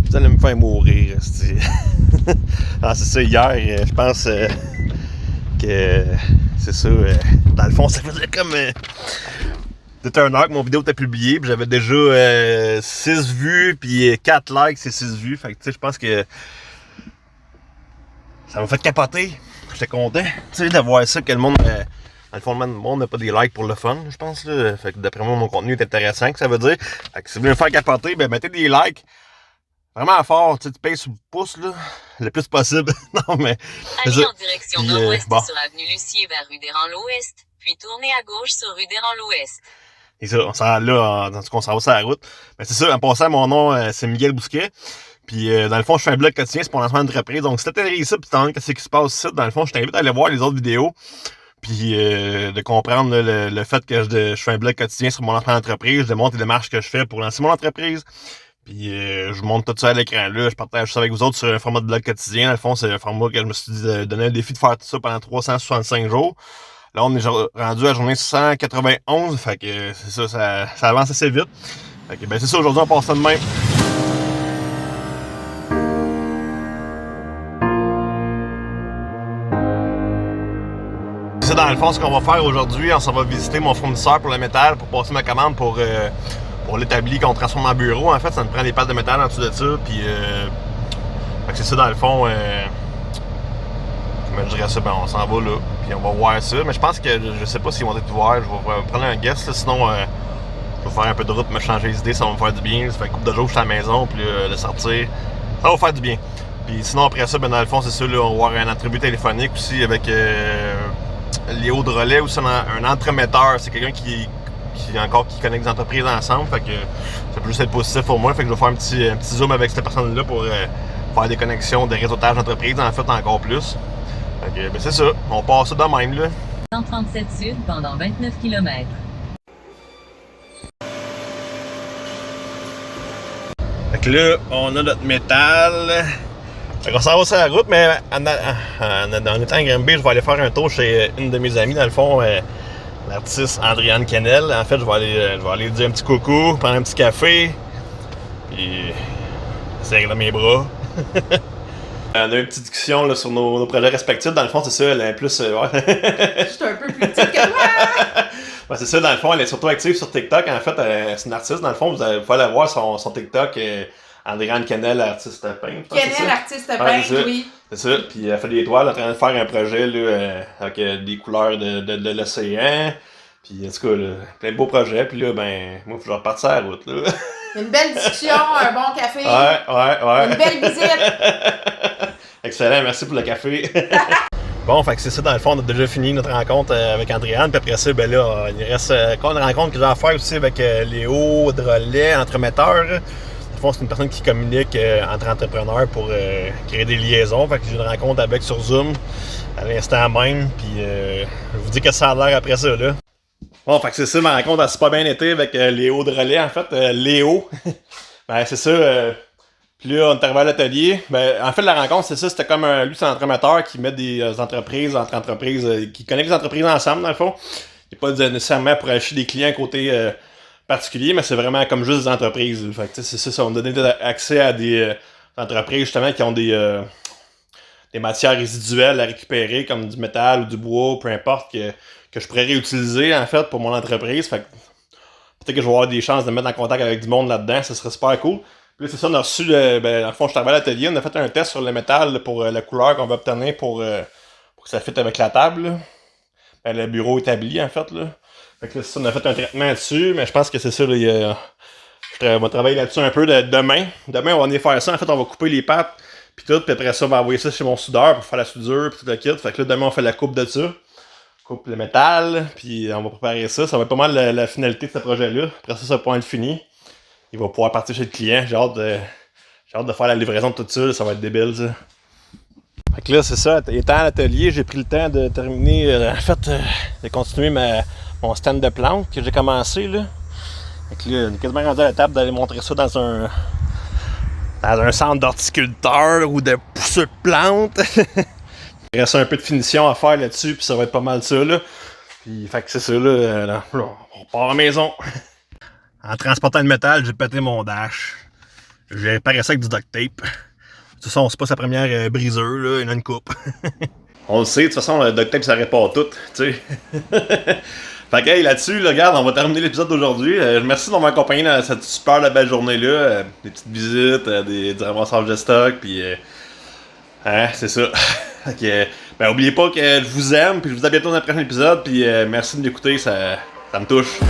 Vous allez me faire mourir. Ah, c'est ça, hier, je pense que c'est ça. Dans le fond, ça faisait comme. C'était un heure que mon vidéo était publiée, puis j'avais déjà 6 vues, puis 4 likes et 6 vues. Fait que, tu sais, je pense que ça m'a fait capoter. J'étais content, tu sais, de voir ça, que le monde. Dans le fond, le monde n'a pas des likes pour le fun, je pense. Là. Fait que d'après moi, mon contenu est intéressant, que ça veut dire. Fait que si vous voulez me faire capoter, ben mettez des likes. Vraiment fort, tu payes sur le pouce, là, le plus possible. Non, mais. Allez en direction nord-ouest sur avenue Lucier vers rue des Rangs-l'Ouest, puis tournez à gauche sur rue des Rangs-l'Ouest. Et ça, on s'en là, dans ce qu'on s'en va sur la route. Mais c'est ça, en passant, mon nom, c'est Miguel Bousquet. Puis, dans le fond, je fais un blog quotidien, c'est pour lancement d'entreprise. Donc, si t'atterris ici, puis t'en qu'est-ce qui se passe ici, dans le fond, je t'invite à aller voir les autres vidéos. Puis, de comprendre là, le fait que je fais un blog quotidien sur mon lancement d'entreprise. Je démontre les démarches que je fais pour lancer mon entreprise. Puis je vous montre tout ça à l'écran là, je partage ça avec vous autres sur un format de blog quotidien. Dans le fond, c'est un format que je me suis donné un défi de faire tout ça pendant 365 jours. Là, on est rendu à la journée 191, fait que c'est ça avance assez vite. Fait que ben c'est ça, aujourd'hui on passe ça de même. C'est ça, dans le fond, ce qu'on va faire aujourd'hui, on s'en va visiter mon fournisseur pour le métal, pour passer ma commande pour l'établi qu'on transforme en bureau. En fait, ça me prend des pattes de métal en dessous de ça. Puis, c'est ça, dans le fond. Comment je dirais ça? Ben, on s'en va là. Puis, on va voir ça. Mais je pense que je sais pas s'ils vont être ouverts. Je vais prendre un guest. Là, sinon, je vais faire un peu de route, me changer les idées. Ça va me faire du bien. Ça fait une couple de jours que je suis à la maison. Puis, de sortir, ça va faire du bien. Puis, sinon, après ça, ben, dans le fond, c'est ça. Là, on va avoir un entrevue téléphonique aussi avec Léo Drolet, aussi un entremetteur. C'est quelqu'un qui connecte des entreprises ensemble, fait que ça peut juste être positif pour moi, fait que je vais faire un petit zoom avec cette personne-là pour faire des connexions de réseautage d'entreprise, en fait, encore plus. Fait que, ben c'est ça, on passe ça de même, là. 137 sud pendant 29 km. Fait que là, on a notre métal. Fait qu'on s'en va sur la route, mais en étant à Granby, je vais aller faire un tour chez une de mes amies, dans le fond, l'artiste Andréane Kennel. En fait, je vais aller dire un petit coucou, prendre un petit café, puis serrer mes bras. On a eu une petite discussion là, sur nos projets respectifs. Dans le fond, c'est ça, elle est plus. Ouais. Je suis un peu plus petite que moi! Ouais, c'est ça, dans le fond, elle est surtout active sur TikTok. En fait, c'est une artiste. Dans le fond, vous pouvez aller voir son TikTok. Andréane Kennel, artiste peintre. Kennel, artiste peintre, oui. C'est ça. Puis elle fait des toiles en train de faire un projet là, avec des couleurs de l'océan. Puis en tout cas, là, plein de beaux projets. Puis là, ben, moi, faut que je reparte sur la route. Là. Une belle discussion, un bon café. Ouais. Une belle visite. Excellent, merci pour le café. Bon, fait que c'est ça, dans le fond, on a déjà fini notre rencontre avec Andréane. Puis après ça, ben là, il reste encore une rencontre que j'ai à faire aussi avec Léo Drolet, entremetteur. Dans le fond, c'est une personne qui communique entre entrepreneurs pour créer des liaisons. Fait que j'ai une rencontre avec sur Zoom à l'instant même. Puis je vous dis que ça a l'air après ça, là. Bon, fait que c'est ça, ma rencontre a super bien été avec Léo Drolet. En fait, Léo, ben c'est ça. Puis là, on est arrivé à l'atelier. Ben, en fait, la rencontre, c'est ça. C'était comme lui, c'est un entremetteur qui met des entreprises entre entreprises, qui connecte les entreprises ensemble, dans le fond. Il n'est pas nécessairement pour acheter des clients côté particulier, mais c'est vraiment comme juste des entreprises. Fait que c'est ça, on donne accès à des entreprises justement qui ont des matières résiduelles à récupérer, comme du métal ou du bois, peu importe, que je pourrais réutiliser en fait pour mon entreprise. Fait que peut-être que je vais avoir des chances de me mettre en contact avec du monde là-dedans, ça serait super cool. Puis là, c'est ça, on a reçu, ben, dans le fond, je suis arrivé à l'atelier, on a fait un test sur le métal là, pour la couleur qu'on va obtenir pour que ça fitte avec la table. Ben, le bureau établi, en fait. Là. Fait que là, c'est ça, on a fait un traitement dessus, mais je pense que c'est ça, là, je vais travailler là-dessus un peu demain. Demain, on va venir faire ça. En fait, on va couper les pattes, puis tout, puis après ça, on va envoyer ça chez mon soudeur pour faire la soudure, puis tout le kit. Fait que là, demain, on fait la coupe de ça. Coupe le métal, puis on va préparer ça. Ça va être pas mal la finalité de ce projet-là. Après ça va pouvoir être fini. Il va pouvoir partir chez le client. J'ai hâte de faire la livraison de tout ça. Ça va être débile, ça. Fait que là, c'est ça. Étant à l'atelier, j'ai pris le temps de terminer, de continuer mon stand de plantes que j'ai commencé, là. Fait que là, on est quasiment rendu à la table d'aller montrer ça dans un centre d'horticulteur ou de pousseux de plantes. Il reste un peu de finition à faire là-dessus, puis ça va être pas mal ça, là. Puis, fait que c'est ça, là, on part à la maison. En transportant le métal, j'ai pété mon dash. J'ai réparé ça avec du duct tape. De toute façon, c'est pas sa première briseur, là, il y en a une coupe. On le sait, de toute façon, le duct tape ça répare tout, tu sais. Fait que hey, là-dessus, là, regarde, on va terminer l'épisode d'aujourd'hui. Merci de m'avoir accompagné dans cette super belle journée-là. Des petites visites, des ramassages de stock, puis hein, c'est ça. Fait que, ben, oubliez pas que je vous aime, puis je vous dis à bientôt dans le prochain épisode, puis merci de m'écouter, ça me touche.